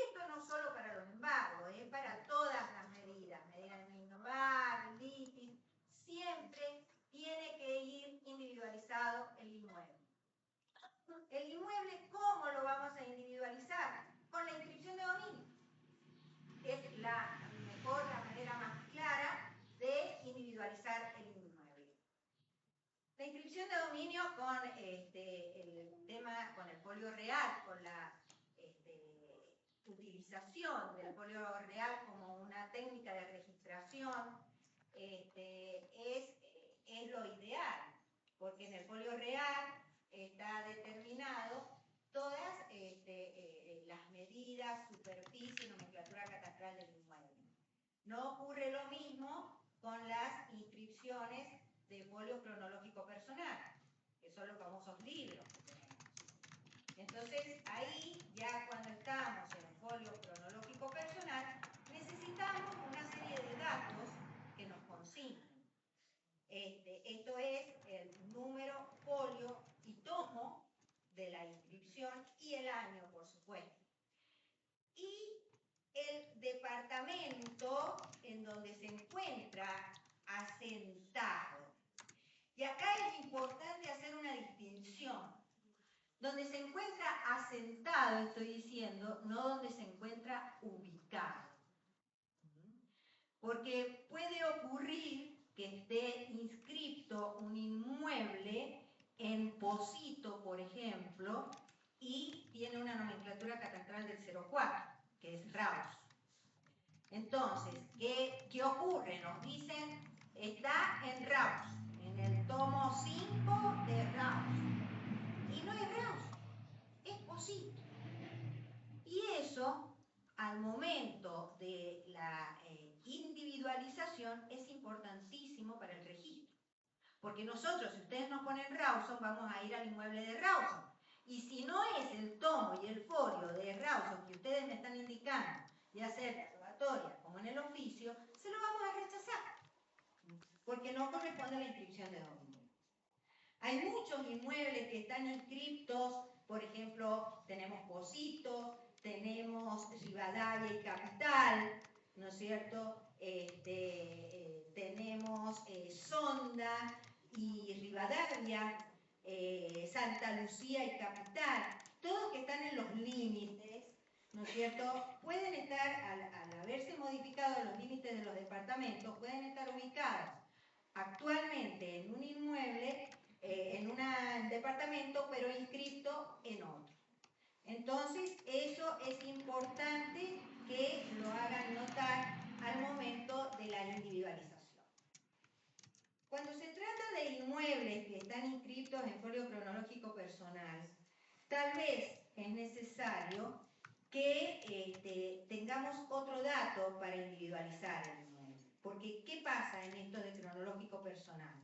esto no solo para los embargos, es para todas las medidas, medidas de innovar, litis, siempre tiene que ir individualizado el inmueble. El inmueble, ¿cómo lo vamos a individualizar? Con la inscripción de dominio. Es la manera más clara de individualizar el inmueble. La inscripción de dominio con el tema, con el folio real, con la utilización del folio real como una técnica de registración, es lo ideal, porque en el folio real está determinado todas las medidas, superficie, nomenclatura catastral del inmueble. No ocurre lo mismo con las inscripciones de folio cronológico personal, que son los famosos libros que tenemos. Entonces, ahí, ya cuando estamos en el folio cronológico personal, necesitamos una serie de datos que nos consignen. Esto es el número, folio y tomo de la inscripción y el año, por supuesto. Y el departamento en donde se encuentra asentado. Y acá es importante hacer una distinción. Donde se encuentra asentado, estoy diciendo, no donde se encuentra ubicado. Porque puede ocurrir que esté inscrito un inmueble en Pocito, por ejemplo, y tiene una nomenclatura catastral del 04, que es Raus. Entonces, ¿qué ocurre? Nos dicen, está en Raus, en el tomo 5 de Raus. Y no es Raus, es Pocito. Y eso, al momento de la individualización, es importantísimo para el registro. Porque nosotros, si ustedes nos ponen Rawson, vamos a ir al inmueble de Rawson. Y si no es el tomo y el folio de Rawson que ustedes me están indicando, ya sea en la probatoria como en el oficio, se lo vamos a rechazar. Porque no corresponde a la inscripción de dominio. Hay muchos inmuebles que están inscriptos, por ejemplo, tenemos Pocito, tenemos Rivadavia y Capital, ¿no es cierto? Tenemos Sonda y Rivadavia, Santa Lucía y Capital, todos que están en los límites, ¿no es cierto? Pueden estar, al haberse modificado los límites de los departamentos, pueden estar ubicados actualmente en un inmueble, en un departamento, pero inscrito en otro. Entonces, eso es importante que lo hagan notar al momento de la individualización. Cuando se trata de inmuebles que están inscritos en folio cronológico personal, tal vez es necesario que tengamos otro dato para individualizar el inmueble. Porque, ¿qué pasa en esto de cronológico personal?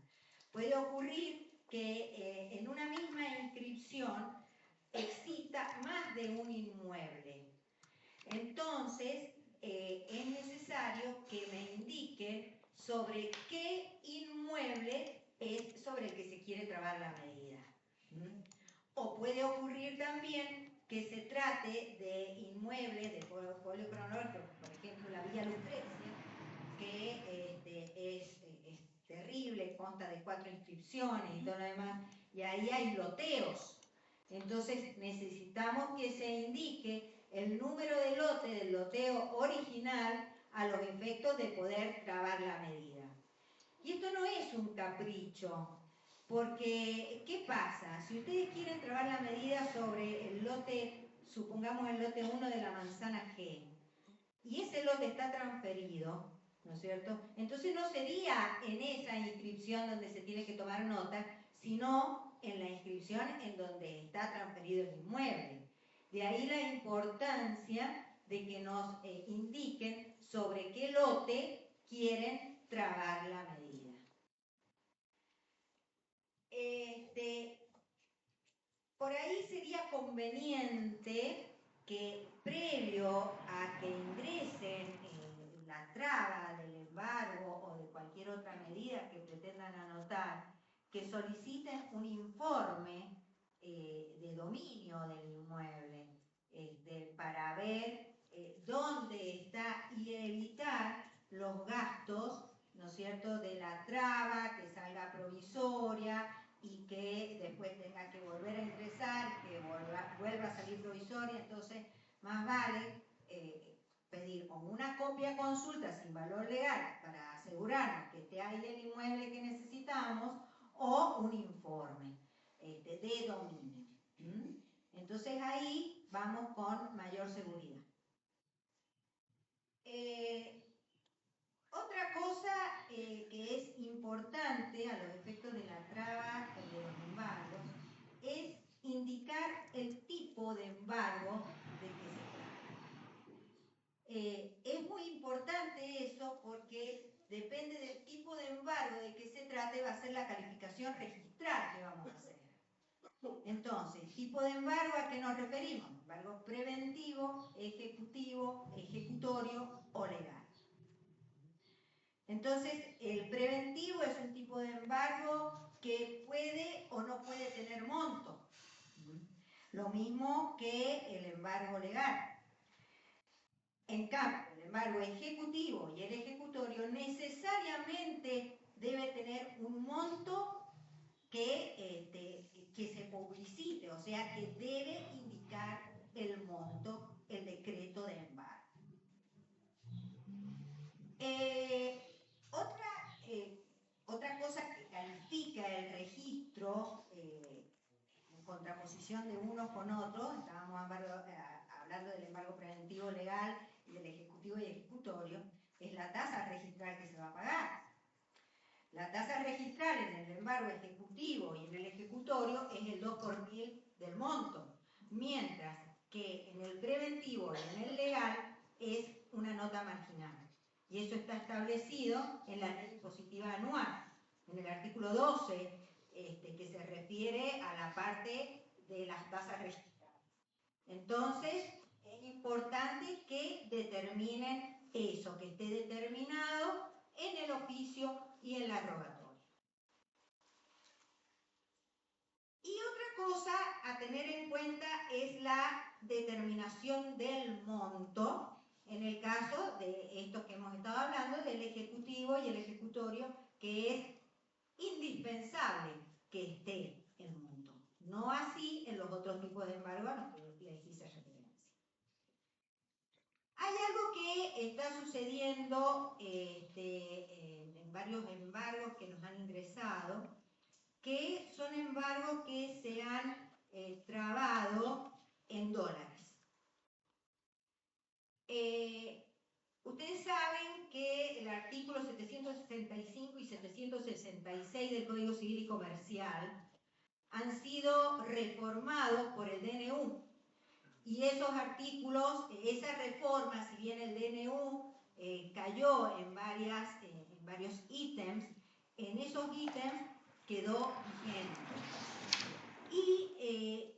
Puede ocurrir que en una misma inscripción exista más de un inmueble. Entonces, es necesario que me indiquen sobre qué inmueble es sobre el que se quiere trabar la medida. O puede ocurrir también que se trate de inmuebles de folio cronológico, por ejemplo, la Villa Lucrecia, que es terrible, consta de 4 inscripciones y todo lo demás, y ahí hay loteos. Entonces necesitamos que se indique el número de lote del loteo original a los efectos de poder trabar la medida. Y esto no es un capricho, porque ¿qué pasa? Si ustedes quieren trabar la medida sobre el lote, supongamos el lote 1 de la manzana G, y ese lote está transferido, ¿no es cierto? Entonces no sería en esa inscripción donde se tiene que tomar nota, sino en la inscripción en donde está transferido el inmueble. De ahí la importancia de que nos indiquen sobre qué lote quieren trabar la medida. Por ahí sería conveniente que previo a que ingresen la traba del embargo o de cualquier otra medida que pretendan anotar, que soliciten un informe de dominio del inmueble para ver dónde está y evitar los gastos, ¿no es cierto?, de la traba, que salga provisoria y que después tenga que volver a ingresar, que vuelva a salir provisoria. Entonces, más vale pedir o una copia consulta sin valor legal para asegurarnos que esté ahí el inmueble que necesitamos, o un informe de dominio. Entonces ahí vamos con mayor seguridad. Otra cosa que es importante a los efectos de la traba y de los embargos es indicar el tipo de embargo de que se trata. Es muy importante eso porque depende del tipo de embargo de que se trate, va a ser la calificación registral que vamos a hacer. Entonces, tipo de embargo, ¿a qué nos referimos? Embargo preventivo, ejecutivo, ejecutorio o legal. Entonces, el preventivo es un tipo de embargo que puede o no puede tener monto. Lo mismo que el embargo legal. En cambio, el embargo ejecutivo y el ejecutorio necesariamente debe tener un monto que se publicite, o sea, que debe indicar el monto, el decreto de embargo. Otra cosa que califica el registro en contraposición de unos con otros, estábamos hablando del embargo preventivo legal y del ejecutivo y ejecutorio, es la tasa registral que se va a pagar. La tasa registral en el embargo ejecutivo y en el ejecutorio es el 2 por 1000 del monto, mientras que en el preventivo y en el legal es una nota marginal. Y eso está establecido en la ley impositiva anual, en el artículo 12, que se refiere a la parte de las tasas registrales. Entonces, es importante que determinen eso, que esté determinado en el oficio y en la rogatoria. Y otra cosa a tener en cuenta es la determinación del monto, en el caso de estos que hemos estado hablando, del ejecutivo y el ejecutorio, que es indispensable que esté el monto. No así en los otros tipos de embargo a los que les hice referencia. Hay algo que está sucediendo en varios embargos que nos han ingresado, que son embargos que se han trabado en dólares. Ustedes saben que el artículo 765 y 766 del Código Civil y Comercial han sido reformados por el DNU. Y esos artículos, esa reforma, si bien el DNU cayó en varios ítems, en esos ítems quedó vigente. Y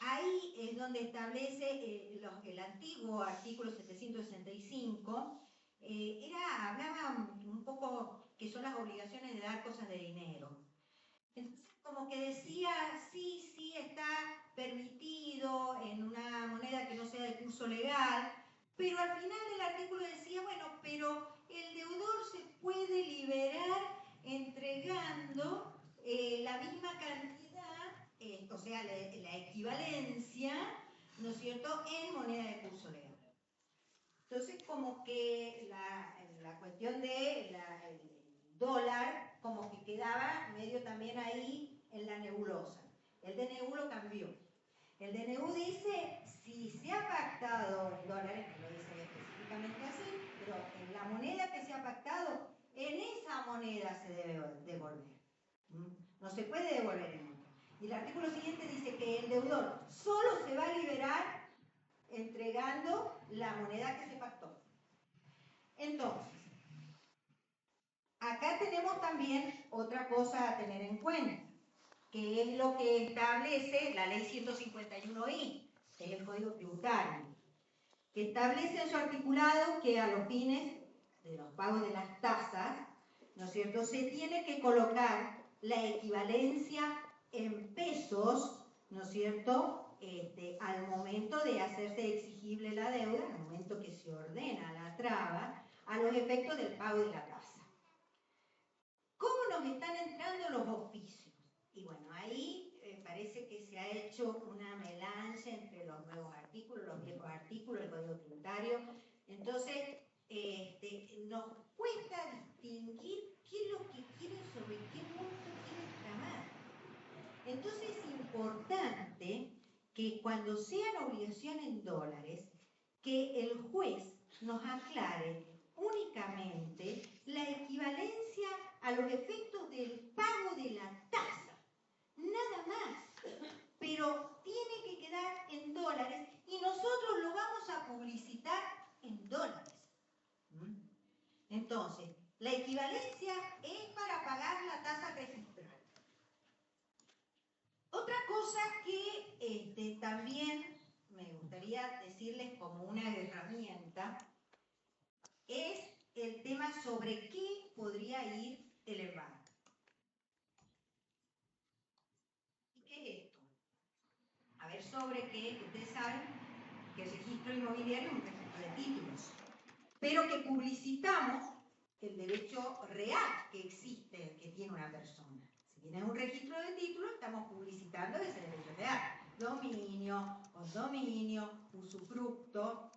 ahí es donde establece el antiguo artículo 765, hablaba un poco que son las obligaciones de dar cosas de dinero. Entonces, como que decía, sí, está permitido en una moneda que no sea de curso legal, pero al final del artículo decía, bueno, pero el deudor se puede liberar entregando la misma cantidad, o sea, la equivalencia, ¿no es cierto?, en moneda de curso legal. Entonces, como que la cuestión del dólar, como que quedaba medio también ahí en la nebulosa. El DNU lo cambió. El DNU dice, si se ha pactado en dólares, no lo dice específicamente así, pero en la moneda que se ha pactado, en esa moneda se debe devolver. No se puede devolver en otra. Y el artículo siguiente dice que el deudor solo se va a liberar entregando la moneda que se pactó. Entonces, acá tenemos también otra cosa a tener en cuenta, que es lo que establece la ley 151I, que es el Código Tributario, que establece en su articulado que a los fines de los pagos de las tasas, ¿no es cierto?, se tiene que colocar la equivalencia en pesos, ¿no es cierto?, al momento de hacerse exigible la deuda, al momento que se ordena la traba, a los efectos del pago de la tasa. ¿Cómo nos están entrando los oficios? Y bueno, ahí parece que se ha hecho una melange entre los nuevos artículos, los viejos artículos, el Código Tributario. Entonces, nos cuesta distinguir qué es lo que quieren, sobre qué punto quieren tramar. Entonces es importante que cuando sean obligación en dólares, que el juez nos aclare únicamente la equivalencia a los efectos del pago de la tasa, nada más, pero tiene que quedar en dólares y nosotros lo vamos a publicitar en dólares. Entonces, la equivalencia es para pagar la tasa registral. Otra cosa que también me gustaría decirles como una herramienta es el tema sobre qué podría ir el embargo. ¿Y qué es esto? A ver, sobre qué, ustedes saben que el registro inmobiliario es un registro de títulos, pero que publicitamos el derecho real que existe, que tiene una persona. Si tiene un registro de títulos, estamos publicitando ese derecho real. Dominio, condominio, usufructo,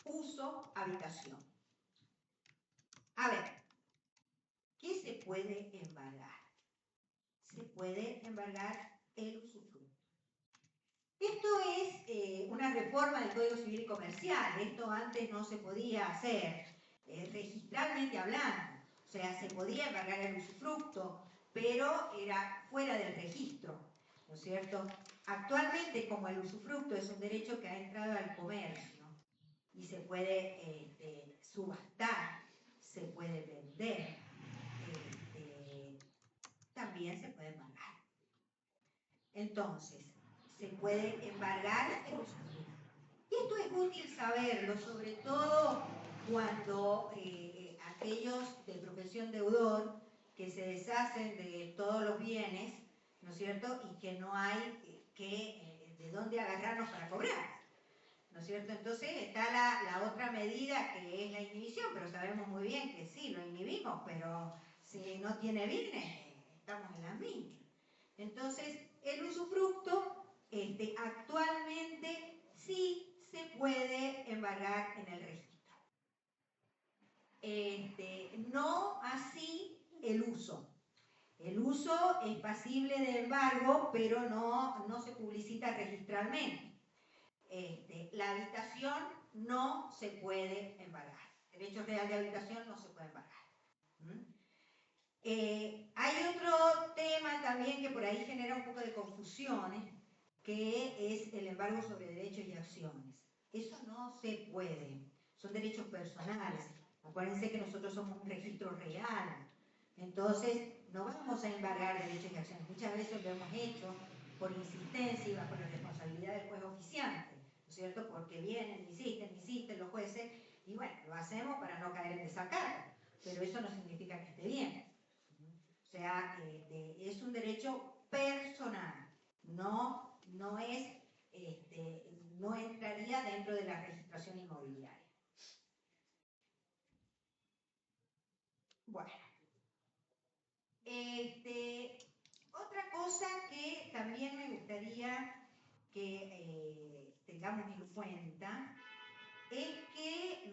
uso, habitación. A ver, ¿qué se puede embargar? Se puede embargar el usufructo. Esto es una reforma del Código Civil y Comercial. Esto antes no se podía hacer, registralmente hablando. O sea, se podía embargar el usufructo, pero era fuera del registro, ¿no es cierto? Actualmente, como el usufructo es un derecho que ha entrado al comercio y se puede subastar, se puede vender, también se puede embargar. Entonces, se puede embargar el usufructo. Y esto es útil saberlo, sobre todo cuando aquellos de profesión deudor que se deshacen de todos los bienes, ¿no es cierto? Y que no hay de dónde agarrarnos para cobrar, ¿no es cierto? Entonces está la otra medida que es la inhibición, pero sabemos muy bien que sí, lo inhibimos, pero si no tiene bienes, estamos en las mismas. Entonces, el usufructo actualmente sí se puede embargar en el registro. No así el uso. El uso es pasible de embargo, pero no se publicita registralmente. La habitación no se puede embargar. Derecho real de habitación no se puede embargar. Hay otro tema también que por ahí genera un poco de confusión, que es el embargo sobre derechos y acciones. Eso no se puede. Son derechos personales. Acuérdense que nosotros somos un registro real. Entonces, no vamos a embargar derechos y acciones. Muchas veces lo hemos hecho por insistencia y bajo la responsabilidad del juez oficiante, ¿no es cierto? Porque vienen, insisten los jueces, y bueno, lo hacemos para no caer en desacato, pero eso no significa que esté bien. O sea, es un derecho personal, no entraría dentro de la registración inmobiliaria. Bueno. Otra cosa que también me gustaría que tengamos en cuenta es que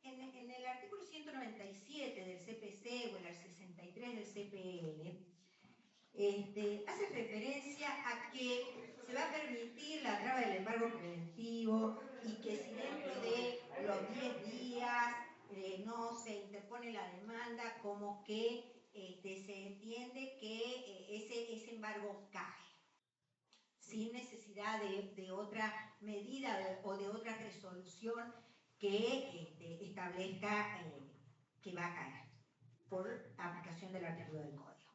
en el artículo 197 del CPC o el 63 del CPL hace referencia a que se va a permitir la traba del embargo preventivo y que si dentro de los 10 días no se interpone la demanda, como que se entiende que ese embargo cae, sin necesidad de otra medida o de otra resolución que establezca que va a caer por aplicación del artículo del Código.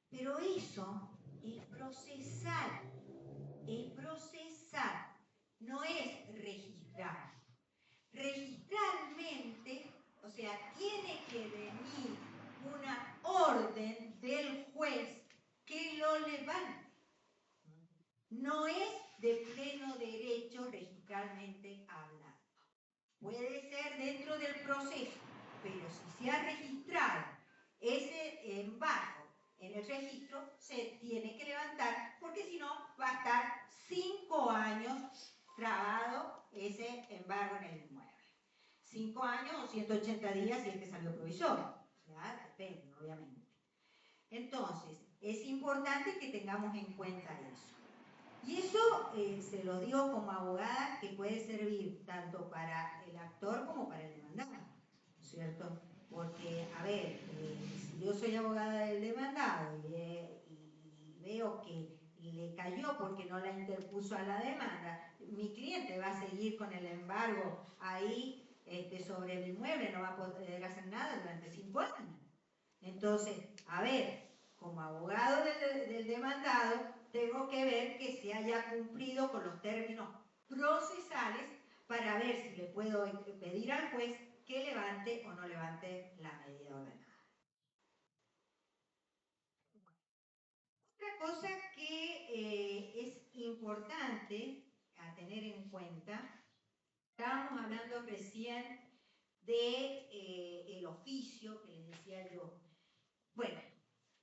Pero eso es procesal, no es registrar. Registralmente, o sea, tiene que venir una orden del juez que lo levante. no es de pleno derecho registralmente hablando. Puede ser dentro del proceso, pero si se ha registrado ese embargo en el registro, se tiene que levantar, porque si no va a estar 5 años trabado ese embargo en el inmueble. 5 años o 180 días si es que salió provisorio. ¿Ya? Depende, obviamente. Entonces, es importante que tengamos en cuenta eso. Y eso se lo digo como abogada, que puede servir tanto para el actor como para el demandado, ¿no es cierto? Porque, a ver, si yo soy abogada del demandado y veo que le cayó porque no la interpuso a la demanda, mi cliente va a seguir con el embargo ahí sobre el inmueble, no va a poder hacer nada durante 5 años. Entonces, a ver, como abogado del demandado, tengo que ver que se haya cumplido con los términos procesales para ver si le puedo pedir al juez que levante o no levante la medida ordenada. Otra cosa que es importante a tener en cuenta, estábamos hablando recién de el oficio que les decía yo. Bueno,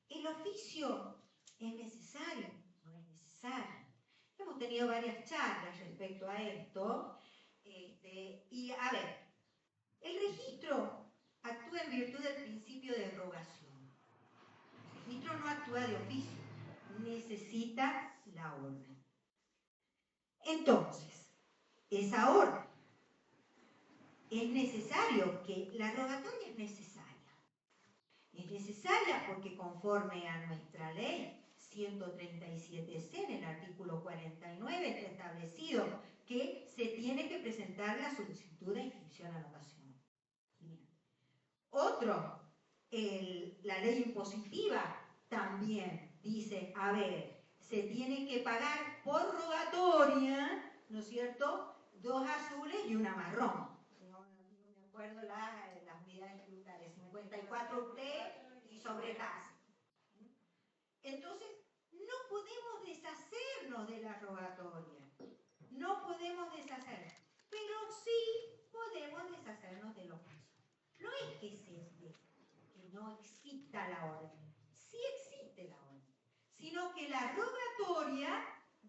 el oficio es necesario, no es necesario. Hemos tenido varias charlas respecto a esto. Y a ver, el registro actúa en virtud del principio de rogación. El registro no actúa de oficio, necesita la orden. Entonces, esa orden es necesario, que la rogatoria es necesaria. Es necesaria porque conforme a nuestra ley 137C, en el artículo 49, está establecido que se tiene que presentar la solicitud de inscripción a anotación. Bien. Otro, la ley impositiva también dice, a ver, se tiene que pagar por rogatoria, ¿no es cierto?, 2 azules y una marrón. No me acuerdo las unidades tributarias, 54T y sobretasa. Entonces, no podemos deshacernos de la rogatoria. No podemos deshacernos. Pero sí podemos deshacernos del oficio. No es que no exista la orden. Sí existe la orden. Sino que la rogatoria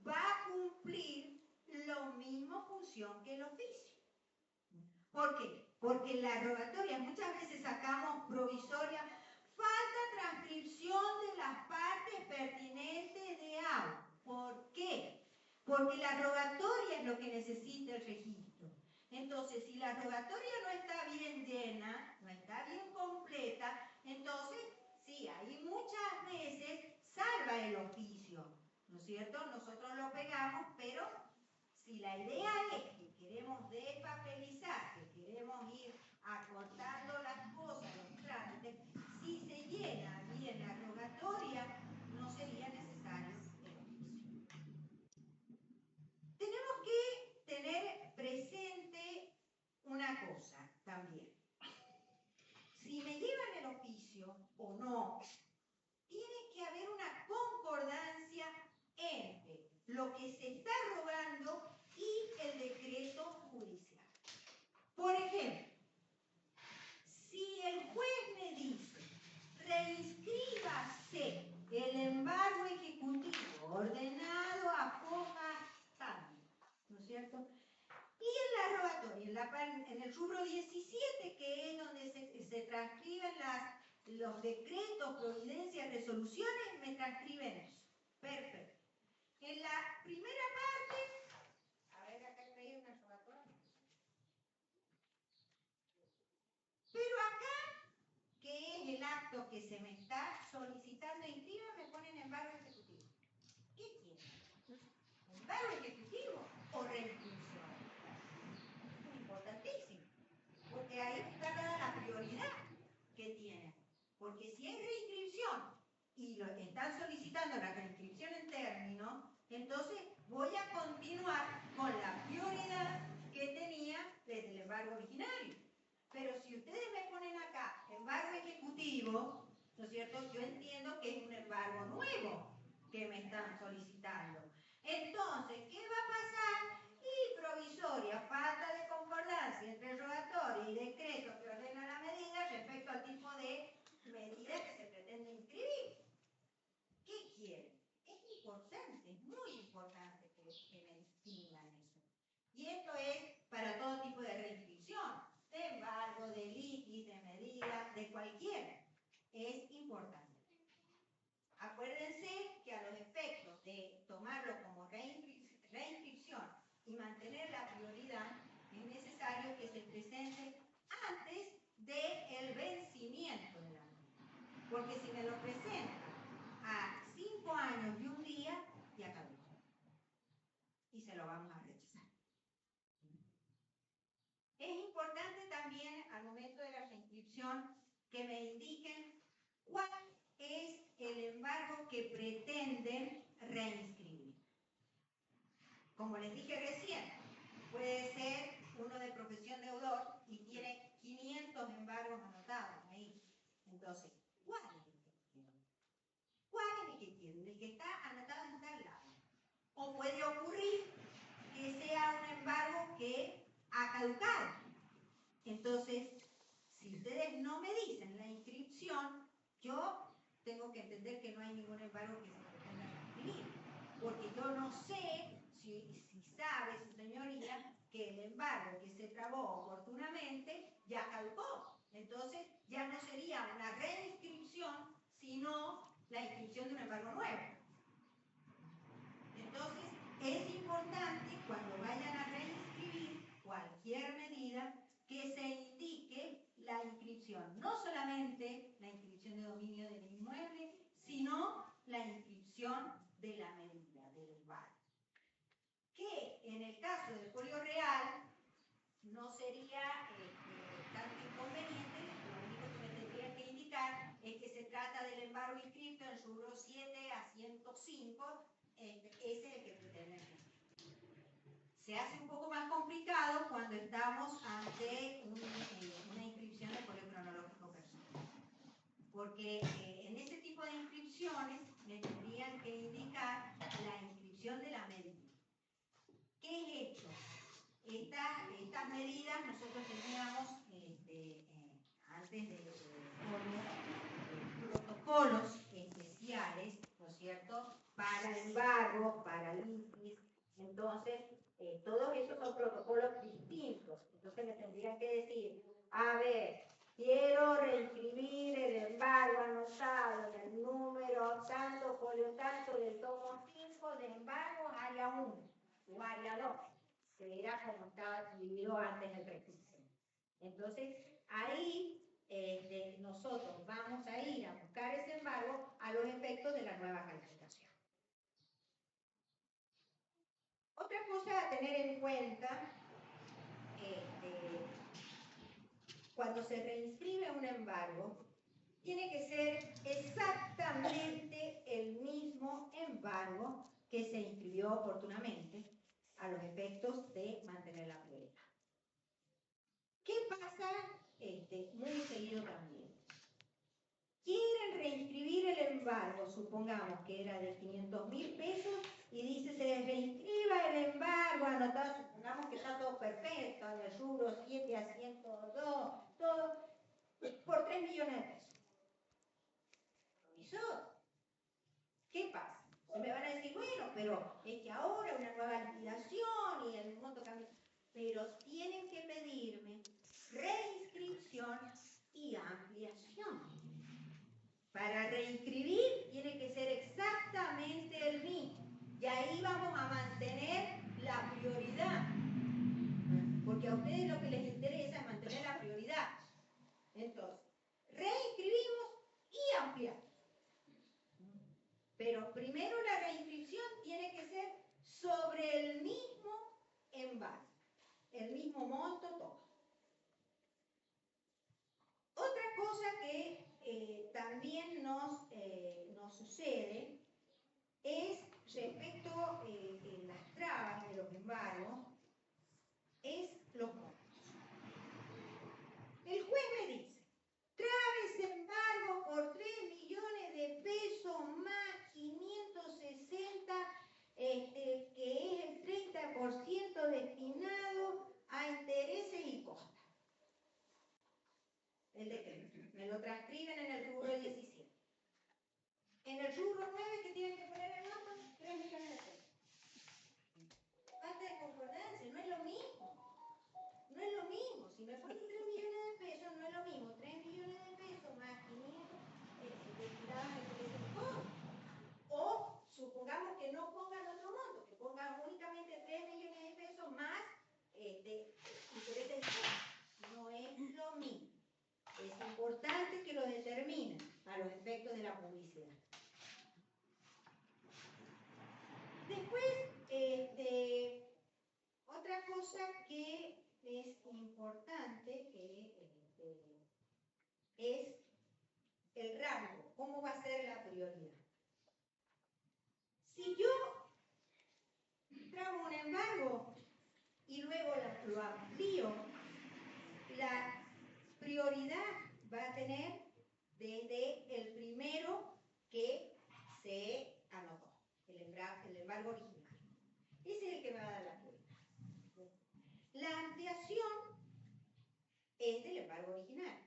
va a cumplir la misma función que el oficio. ¿Por qué? Porque en la rogatoria muchas veces sacamos provisoria, falta transcripción de las partes pertinentes de auto. ¿Por qué? Porque la rogatoria es lo que necesita el registro. Entonces, si la rogatoria no está bien llena, no está bien completa, entonces, sí, ahí muchas veces salva el oficio, ¿no es cierto? Nosotros lo pegamos, pero si la idea es que queremos despapelizar, que queremos ir acortando las cosas, los trámites, si se llena bien la rogatoria, no sería necesario el oficio. Tenemos que tener presente una cosa también. Si me llevan el oficio o no, tiene que haber una concordancia entre lo que se está rogando y el decreto judicial. Por ejemplo, si el juez me dice, reinscríbase el embargo ejecutivo ordenado a hoja tal, ¿no es cierto? Y en la rogatoria, en el rubro 17, que es donde se transcriben los decretos, providencias, resoluciones, me transcriben eso. Perfecto. En la primera parte, a ver, acá hay una rogatoria. Pero acá, que es el acto que se me está solicitando inscribir, me ponen embargo ejecutivo. ¿Qué quieren? ¿Embargo ejecutivo o reinscripción? Es importantísimo, porque ahí está dada la prioridad que tienen. Porque si es reinscripción y lo están solicitando la reinscripción en término, entonces voy a continuar con la prioridad que tenía desde el embargo originario. Pero si ustedes me ponen acá embargo ejecutivo, ¿no es cierto? Yo entiendo que es un embargo nuevo que me están solicitando. Entonces, ¿qué va a pasar? Y provisoria, falta de concordancia entre rogatoria y decreto que ordena la medida respecto al tipo de medida que se pretende inscribir. ¿Qué quieren? Es importante, es muy importante que me distingan eso. Y esto es para todo tipo de reinscripción, de embargo, de litis, de medida, de cualquiera. Es importante. Acuérdense que a los efectos de tomarlo como reinscripción y mantener la prioridad, es necesario que se presente antes del vencimiento de la medida. Porque si me lo presenta a 5 años y un día, ya caducó. Y se lo vamos a rechazar. Es importante también al momento de la reinscripción que me indiquen cuál es el embargo que pretenden reinscribir. Como les dije recién, puede ser uno de profesión deudor y tiene 500 embargos anotados ahí. Entonces, ¿cuál es el que quieren? ¿Cuál es el que quieren? El que está anotado en tal lado. O puede ocurrir que sea un embargo que ha caducado. Entonces, si ustedes no me dicen la inscripción, yo tengo que entender que no hay ningún embargo que se pretenda inscribir. Porque yo no sé si sabe su señoría que el embargo que se trabó oportunamente ya caducó. Entonces, ya no sería una reinscripción, sino la inscripción de un embargo nuevo. Entonces, es importante cuando vayan a reinscribir cualquier medida que se indique la inscripción, no solamente la inscripción de dominio del inmueble, sino la inscripción de la medida, del embargo. Que en el caso del folio real no sería tanto inconveniente, lo único que me tendrían que indicar es que se trata del embargo inscrito en rubro 7 a 105, ese es el que pretenden. Se hace un poco más complicado cuando estamos ante una inscripción de folio cronológico personal. Porque en ese tipo de inscripciones me tendrían que indicar la inscripción de la medida. ¿Qué he hecho? Estas medidas nosotros teníamos antes de protocolos especiales, ¿no es cierto?, para embargo, para litis. Entonces, todos esos son protocolos distintos. Entonces me tendrían que decir, a ver, quiero reinscribir el embargo anotado en el número tanto, folio tanto, del tomo 5 de embargos, área 1 o área 2, que era como estaba dividido antes el requisito. Entonces, ahí nosotros vamos a ir a buscar ese embargo a los efectos de la nueva calificación. Otra cosa a tener en cuenta, cuando se reinscribe un embargo, tiene que ser exactamente el mismo embargo que se inscribió oportunamente a los efectos de mantener la prioridad. ¿Qué pasa muy seguido también? Quieren reinscribir el embargo, supongamos que era de 500.000 pesos, y dice se reinscriba el embargo anotado, supongamos que está todo perfecto, en el rubro 7 a 102, todo, por 3 millones de pesos. ¿Provisor? ¿Qué pasa? Se me van a decir, bueno, pero es que ahora una nueva liquidación y el monto cambia. Pero tienen que pedirme reinscripción y ampliación. Para reinscribir tiene que ser exactamente el mismo. Y ahí vamos a mantener la prioridad. Porque a ustedes lo que les interesa es mantener la prioridad. Entonces, reinscribimos y ampliamos. Pero primero la reinscripción tiene que ser sobre el mismo embargo, el mismo monto, todo. Otra cosa que también nos sucede es respecto a las trabas de los embargos, es los montos. El juez me dice, trabes embargo por 3 millones de pesos más 560 el decreto. Me lo transcriben en el rubro 17. En el rubro 9, que tienen que poner en nota, 3 millones de pesos. Falta de concordancia, no es lo mismo. No es lo mismo. Si me ponen 3 millones de pesos, no es lo mismo. 3 millones de pesos más 500 destinados al presupuesto. O supongamos que no pongan otro monto, que pongan únicamente 3 millones de pesos más intereses externos. No es lo mismo. Es importante que lo determinen a los efectos de la publicidad. Después, otra cosa que es importante es el rango. ¿Cómo va a ser la prioridad? Si yo traigo un embargo y luego lo amplío, la prioridad va a tener desde el primero que se anotó, el embargo original. Ese es el que me va a dar la prioridad. La ampliación es del embargo original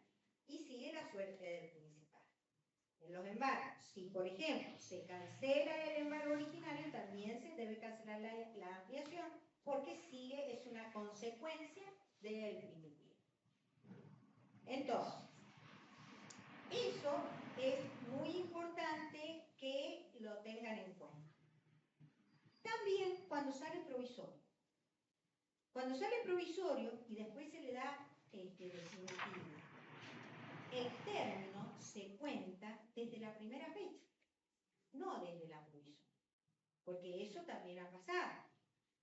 y sigue la suerte del principal. En los embargos, si por ejemplo se cancela el embargo originario, también se debe cancelar la ampliación porque es una consecuencia del primitivo. Entonces, eso es muy importante que lo tengan en cuenta. También cuando sale provisorio. Cuando sale provisorio y después se le da definitivo, el término se cuenta desde la primera fecha, no desde la provisoria. Porque eso también ha pasado.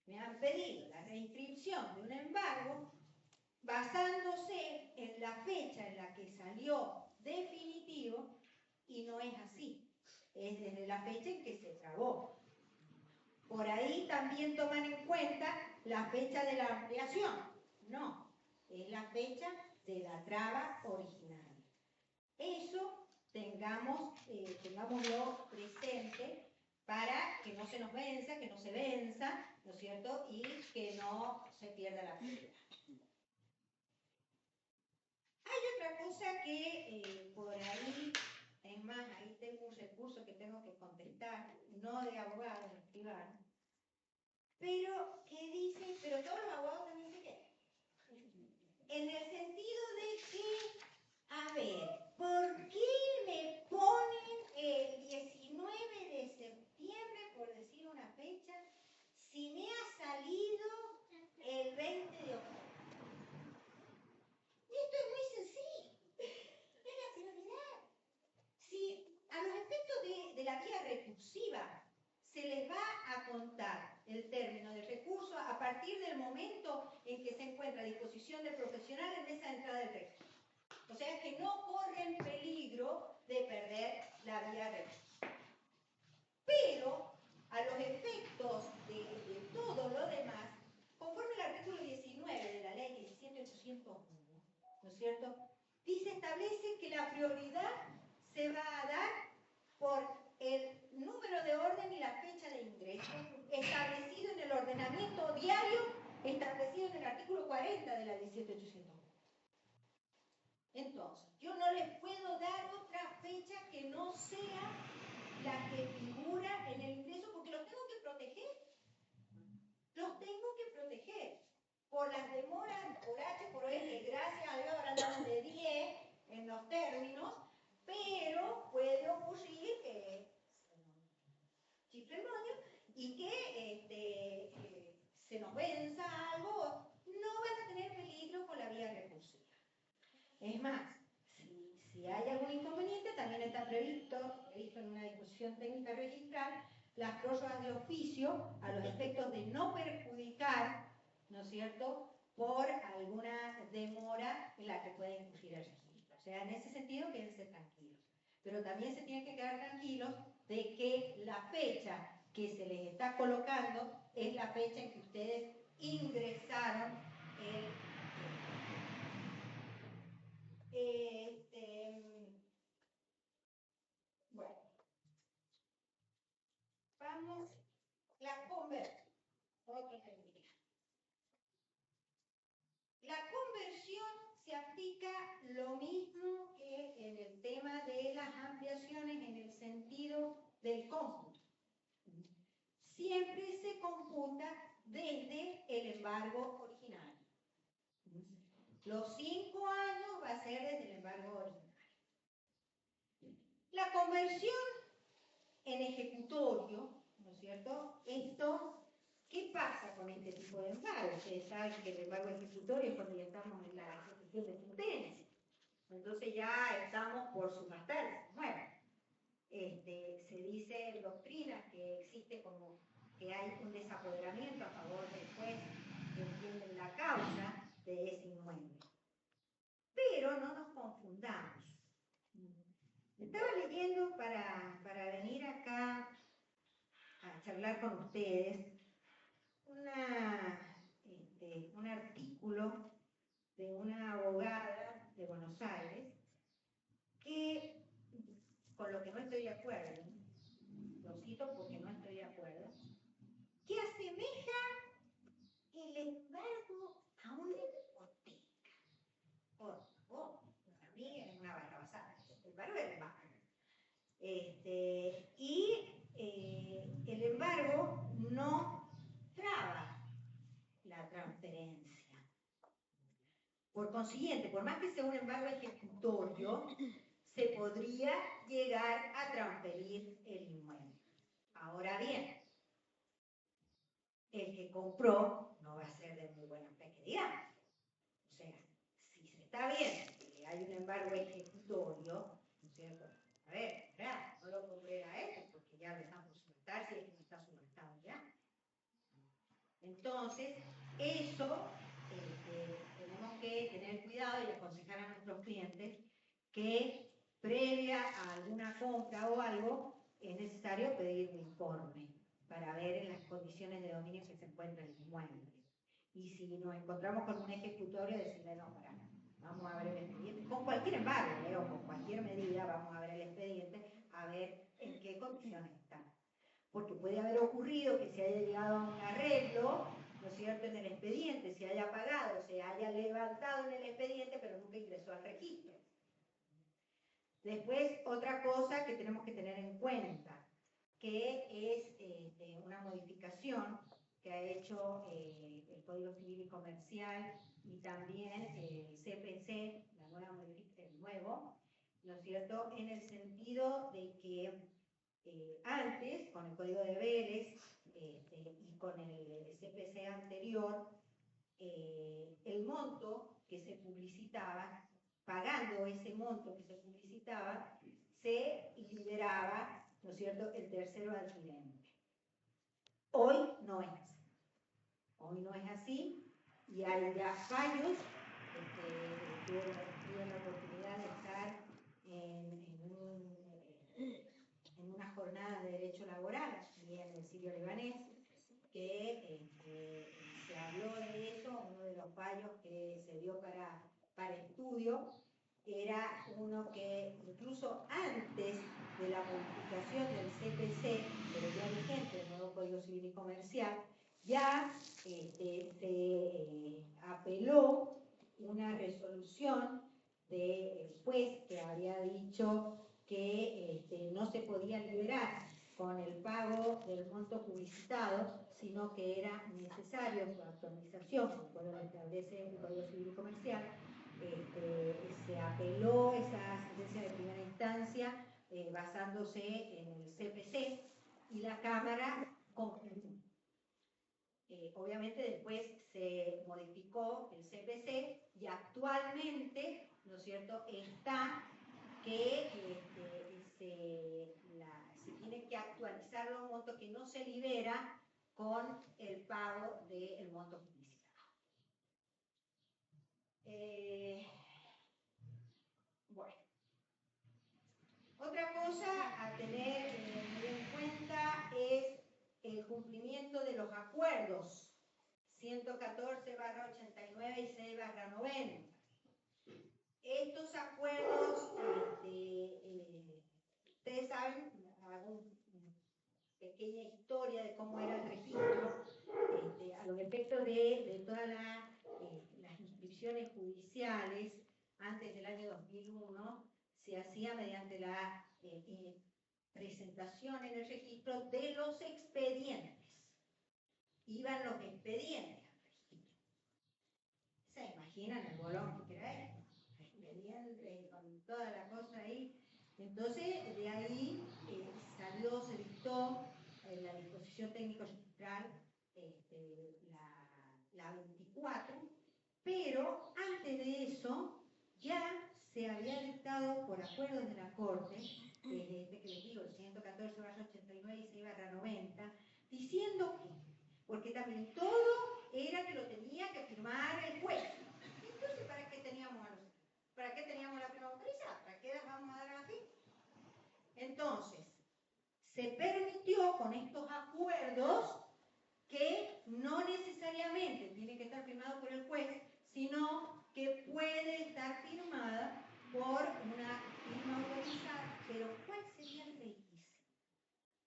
Me han pedido la reinscripción de un embargo basándose en la fecha en la que salió definitivo y no es así. Es desde la fecha en que se trabó. Por ahí también toman en cuenta la fecha de la ampliación. No, es la fecha de la traba original. Eso tengámoslo presente para que no se nos venza, que no se venza, ¿no es cierto? Y que no se pierda la prioridad. Hay otra cosa que por ahí, es más, ahí tengo un recurso que tengo que contestar, no de abogado, de escribano, pero que dice, pero todos los abogados también se quedan. En el sentido de que, a ver, ¿por qué me ponen el 19 de septiembre, por decir una fecha, si me ha salido el 20 de octubre? Y esto es muy sencillo. Es la prioridad. Si a los efectos de la vía recursiva se les va a contar el término del recurso a partir del momento en que se encuentra a disposición del profesional en mesa de entrada del recurso. O sea que no corren peligro de perder la vía recursiva. Pero a los efectos de todo lo demás, conforme al artículo 19 de la ley 17.801, ¿no es cierto? Establece que la prioridad se va a dar por el número de orden y la fecha de ingreso establecido en el ordenamiento diario establecido en el artículo 40 de la 17.801. Entonces, yo no les puedo dar otra fecha que no sea la que figura en el ingreso porque los tengo que proteger. Los tengo que proteger. Por las demoras, por H, por L, gracias a Dios ahora andamos de 10 en los términos, pero puede ocurrir que chifle el moño y que se nos venza algo, no van a tener peligro con la vía recursiva. Es más, si hay algún inconveniente, también está previsto en una disposición técnica registral las prórrogas de oficio a los efectos de no perjudicar, ¿no es cierto?, por alguna demora en la que pueda incurrir el registro. O sea, en ese sentido, quédense tranquilos. Pero también se tienen que quedar tranquilos de que la fecha que se les está colocando es la fecha en que ustedes ingresaron bueno, vamos, la conversión, otro término. La conversión se aplica lo mismo La conversión en ejecutorio, ¿no es cierto? Esto, ¿qué pasa con este tipo de embargo? Ustedes saben que el embargo ejecutorio es cuando ya estamos en la ejecución de sentencia. Entonces ya estamos por subastar. Bueno, se dice en doctrina que existe como que hay un desapoderamiento a favor del juez que entiende la causa de ese inmueble. Pero no nos confundamos. Estaba leyendo para venir acá a charlar con ustedes un artículo de una abogada de Buenos Aires que, con lo que no estoy de acuerdo, lo cito porque no estoy de acuerdo, que asemeja el embargo a una hipoteca. Por favor, para mí es una barrabasada. El embargo es el embargo. El embargo no traba la transferencia. Por consiguiente, por más que sea un embargo ejecutorio, se podría llegar a transferir el inmueble. Ahora bien, el que compró no va a ser de muy buena fe que digamos. O sea, si se está viendo que hay un embargo ejecutorio, ¿no es cierto? A ver, claro, no lo compré a este porque ya lo están por subastar, si es que no está subastado ya. Entonces, eso tenemos que tener cuidado y aconsejar a nuestros clientes que previa a alguna compra o algo es necesario pedir un informe para ver en las condiciones de dominio que se encuentra el inmueble. Y si nos encontramos con un ejecutorio, decirle, no, vamos a ver el expediente, con cualquier embargo, o con cualquier medida, vamos a ver el expediente, a ver en qué condiciones está. Porque puede haber ocurrido que se haya llegado a un arreglo, ¿no es cierto?, en el expediente, se haya pagado, se haya levantado en el expediente, pero nunca ingresó al registro. Después, otra cosa que tenemos que tener en cuenta, que es una modificación que ha hecho el Código Civil y Comercial y también el CPC, el nuevo, ¿no es cierto?, en el sentido de que antes, con el Código de Deberes y con el CPC anterior, el monto que se publicitaba, pagando ese monto que se publicitaba, se liberaba, ¿no es cierto?, el tercero adquirente. Hoy no es así. Hoy no es así y hay ya fallos. Tuve la oportunidad de estar en una jornada de derecho laboral aquí en el Sirio Libanés, que se habló de eso. Uno de los fallos que se dio para estudio era uno que incluso antes de la modificación del CPC, pero ya vigente, el nuevo Código Civil y Comercial, ya se apeló una resolución del juez que había dicho que no se podía liberar con el pago del monto publicitado, sino que era necesario su actualización, como lo establece el Código Civil y Comercial. Se apeló esa sentencia de primera instancia basándose en el CPC y la Cámara concluyó. Obviamente después se modificó el CPC y actualmente, ¿no es cierto?, está que se tiene que actualizar los montos que no se libera con el pago del monto publicitado. Bueno, otra cosa a tener muy en cuenta es el cumplimiento de los acuerdos 114/89 y 6/90. Estos acuerdos, ustedes saben, hago una pequeña historia de cómo era el registro, a los efectos de todas las inscripciones judiciales antes del año 2001, se hacía mediante la presentación en el registro de los expedientes. Iban los expedientes al registro. ¿Se imaginan el bolón que era esto? Expediente con toda la cosa ahí. Entonces, de ahí salió, se dictó la disposición técnico-registral, la 24, pero antes de eso ya se había dictado por acuerdos de la Corte, desde que les digo, el 114/89 y 6/90, diciendo que, porque también todo era que lo tenía que firmar el juez. Entonces, ¿para qué teníamos la firma autorizada? ¿Para qué las vamos a dar a la firma? Entonces, se permitió con estos acuerdos que no necesariamente tiene que estar firmado por el juez, sino que puede estar firmada por una firma autorizada. Pero ¿cuál sería el requisito?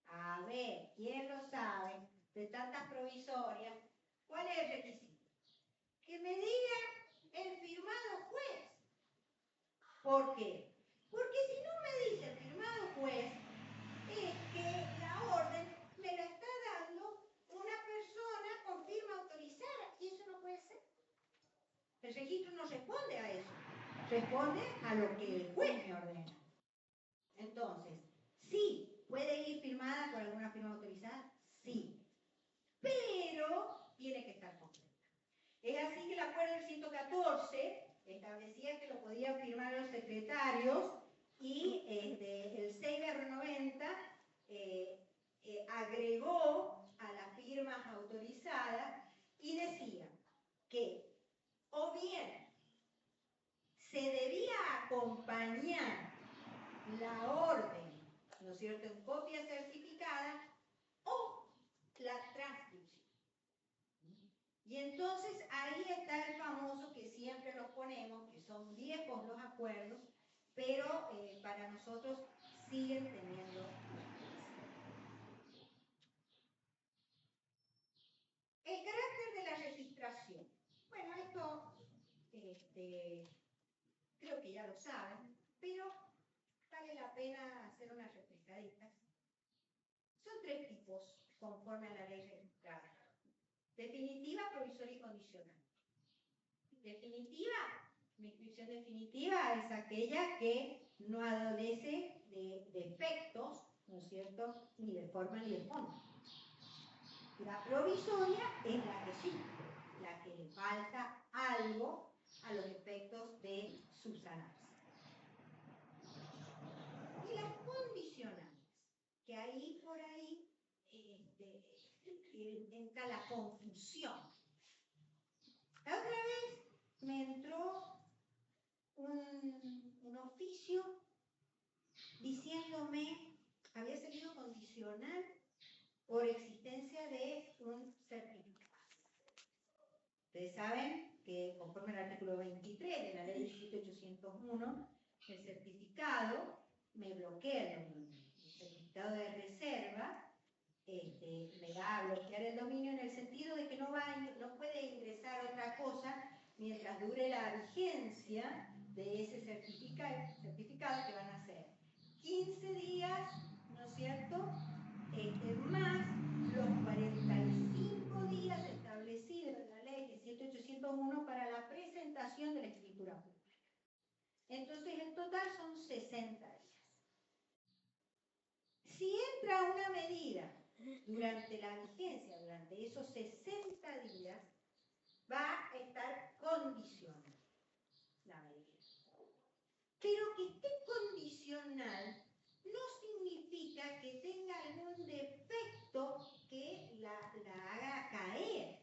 A ver, ¿quién lo sabe? De tantas provisorias, ¿cuál es el requisito? Que me diga el firmado juez. ¿Por qué? Porque si no me dice el firmado juez, es que la orden me la está dando una persona con firma autorizada, y eso no puede ser. El registro no responde a eso, responde a lo que el juez me ordena. Entonces, sí, ¿puede ir firmada por alguna firma autorizada? Sí, pero tiene que estar completa. Es así que el acuerdo del 114 establecía que lo podían firmar los secretarios y el 6/90 agregó a las firmas autorizadas y decía que o bien se debía acompañar la orden, ¿no es cierto?, en copia certificada o la transcripción. Y entonces ahí está el famoso que siempre los ponemos, que son viejos los acuerdos, pero para nosotros siguen teniendo el carácter de la registración. Bueno, esto creo que ya lo saben, pero vale la pena hacer unas refrescaditas. Son 3 tipos conforme a la ley registrada. Definitiva, provisoria y condicional. Definitiva, mi inscripción definitiva es aquella que no adolece de defectos, ¿no es cierto?, ni de forma ni de fondo. La provisoria es la que sí, la que le falta algo a los efectos de subsanarse. Y las condicionales, que ahí por ahí entra la confusión. La otra vez me entró un oficio diciéndome, había salido condicional por existencia de un certificado. Ustedes saben que conforme al artículo 23 de la ley 17801, el certificado me bloquea el dominio. El certificado de reserva me va a bloquear el dominio en el sentido de que no puede ingresar otra cosa mientras dure la vigencia de ese certificado, que van a ser 15 días, ¿no es cierto?, más los 45 días establecidos en la ley 17801 para la presentación de la escritura pública. Entonces, en total son 60 días. Si entra una medida durante la vigencia, durante esos 60 días, va a estar condicional la medida. Pero que esté condicional no significa que tenga algún defecto que la haga caer,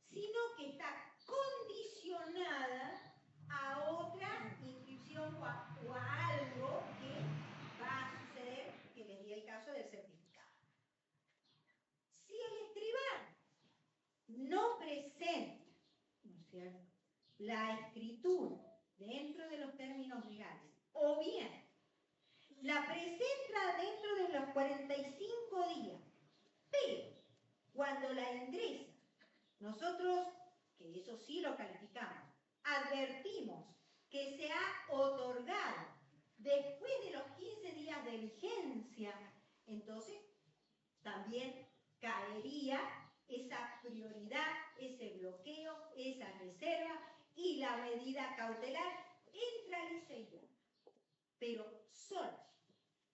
sino que está condicionada a otra inscripción o a algo que va a suceder, que les di el caso del certificado. Si el escribano no presenta, ¿no es cierto?, la escritura dentro de los términos legales, o bien la presenta dentro de los 45 días, pero cuando la ingresa, nosotros, que eso sí lo calificamos, advertimos que se ha otorgado después de los 15 días de vigencia, entonces también caería esa prioridad, ese bloqueo, esa reserva y la medida cautelar entra lisa y blanca, pero sola.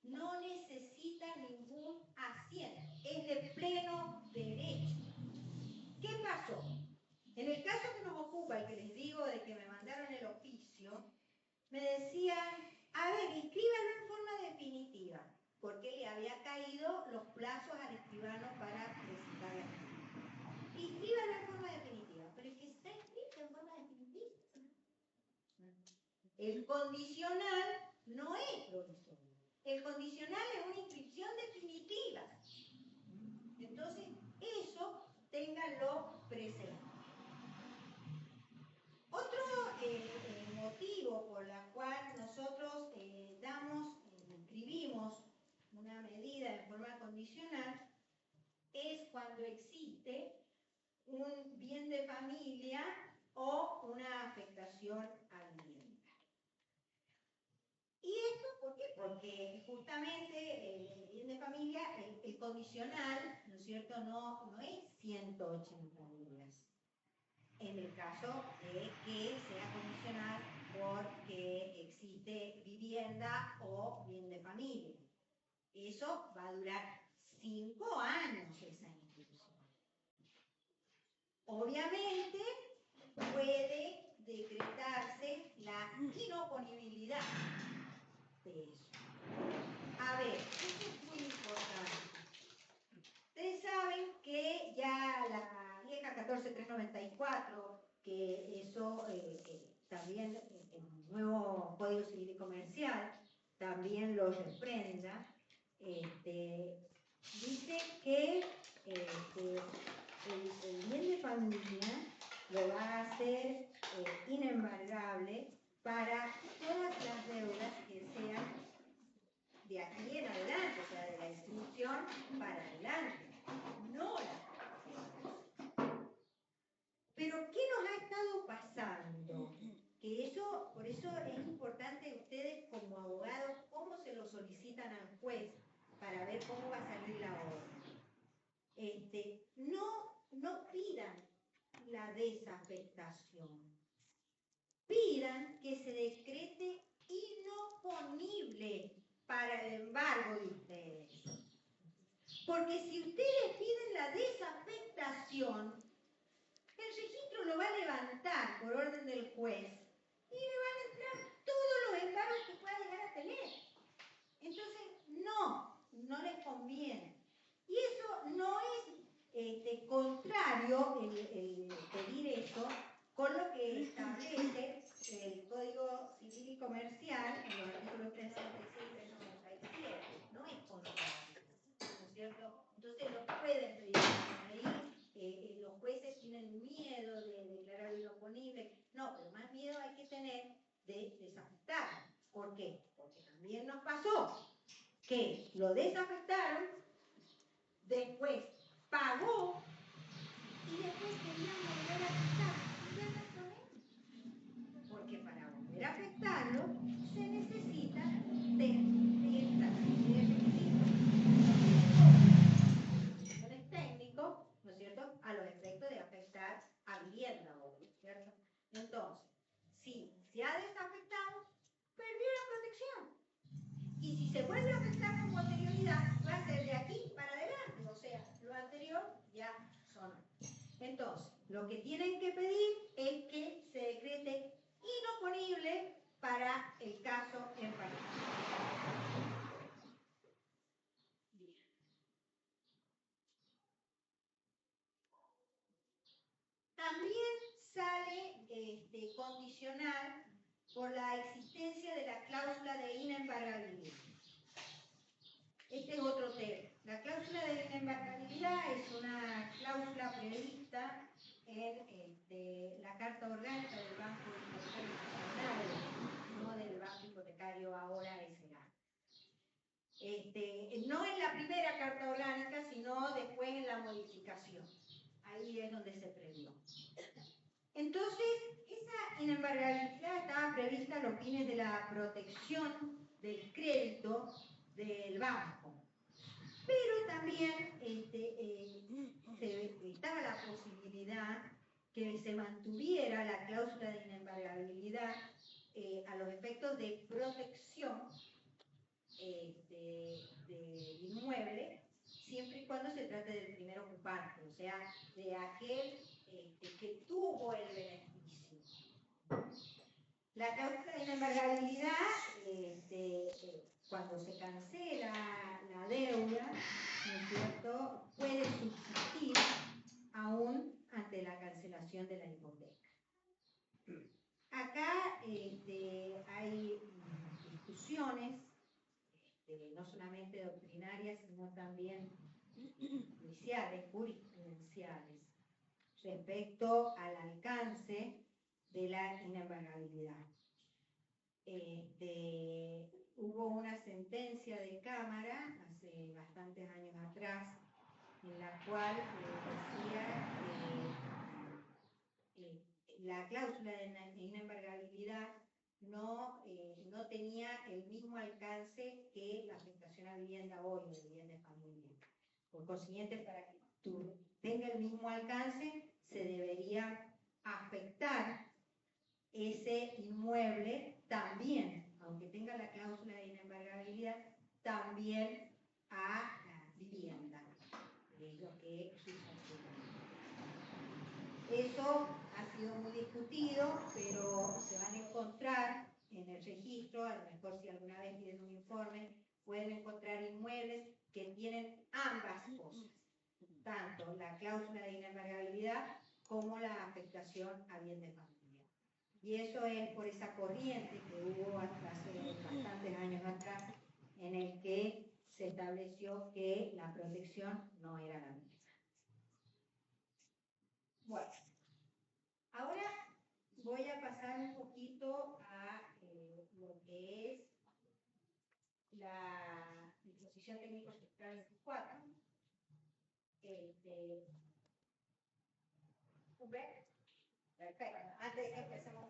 no necesita ningún asiento, es de pleno derecho. ¿Qué pasó? En el caso que nos ocupa, el que les digo de que me mandaron el oficio, me decían, a ver, inscríbalo en forma definitiva, porque le había caído los plazos al escribano para presentar la escritura. Inscríbalo en forma definitiva, pero es que está inscrito en forma definitiva. El condicional no es provisorio. El condicional es una inscripción definitiva. Entonces, eso ténganlo presente. Otro motivo por la cual nosotros inscribimos una medida de forma condicional es cuando existe un bien de familia o una afectación a vivienda. ¿Y esto por qué? Porque justamente el bien de familia, el condicional, ¿no es cierto?, no es 180 días. En el caso de que sea condicional porque existe vivienda o bien de familia. Eso va a durar 5 años esa inscripción. Obviamente puede decretarse la inoponibilidad de eso. A ver, esto es muy importante. Ustedes saben que ya la vieja 14394, que eso también el nuevo Código Civil y Comercial también lo refrenda, dice que el bien de familia lo va a hacer inembargable para todas las deudas que sean de aquí en adelante, o sea, de la inscripción para adelante, no la. Pero ¿qué nos ha estado pasando? Que eso, por eso es importante ustedes como abogados, cómo se lo solicitan al juez para ver cómo va a salir la orden. No pidan la desafectación. Pidan que se decrete inoponible para el embargo de ustedes. Porque si ustedes piden la desafectación, el registro lo va a levantar por orden del juez y le van a entrar todos los embargos que pueda llegar a tener. Entonces, no les conviene. Y eso no es contrario el pedir eso con lo que establece el Código Civil y Comercial en los artículos 366 y 397. No es contrario, ¿no es cierto? Entonces lo pueden pedir. Ahí los jueces tienen miedo de declarar inoponible. No, pero más miedo hay que tener de desafectar. ¿Por qué? Porque también nos pasó que lo desafectaron, después pagó y después querían volver a afectar. Y ya no hay problema. Porque para volver a afectarlo se necesita de esta serie de requisitos técnicos, ¿no es cierto?, a los efectos de afectar a vivienda, ¿cierto? Entonces, si se ha desafectado, perdió la protección. Y si se vuelve a afectar con posterioridad, va a ser de aquí para adelante, o sea, lo anterior ya sonó. Entonces, lo que tienen que pedir es que se decrete inoponible para el caso en particular. Bien. También sale condicional por la existencia de la cláusula de inembargabilidad. Este es otro tema. La cláusula de inembargabilidad es una cláusula prevista en la Carta Orgánica del Banco Hipotecario Nacional, no del Banco Hipotecario ahora S.A. No en la primera Carta Orgánica, sino después en la modificación. Ahí es donde se previó. Entonces, esa inembargabilidad estaba prevista a los fines de la protección del crédito del banco. Pero también estaba la posibilidad que se mantuviera la cláusula de inembargabilidad a los efectos de protección La cláusula de inembargabilidad, cuando se cancela la deuda, ¿no es cierto?, puede subsistir aún ante la cancelación de la hipoteca. Acá hay discusiones, no solamente doctrinarias, sino también jurisprudenciales, respecto al alcance de la inembargabilidad. Hubo una sentencia de Cámara hace bastantes años atrás, en la cual decía que la cláusula de inembargabilidad no tenía el mismo alcance que la afectación a vivienda hoy, o vivienda de familia. Por consiguiente, para que tenga el mismo alcance, se debería afectar ese inmueble también, aunque tenga la cláusula de inembargabilidad, también a la vivienda, que es lo que sucede. Eso ha sido muy discutido, pero se van a encontrar en el registro, a lo mejor si alguna vez piden un informe, pueden encontrar inmuebles que tienen ambas cosas, tanto la cláusula de inembargabilidad como la afectación a bien de familia. Y eso es por esa corriente que hubo hasta hace bastantes años atrás, en el que se estableció que la protección no era la misma. Bueno, ahora voy a pasar un poquito a lo que es la disposición técnico estructural 24. Perfecto. Antes de que empecemos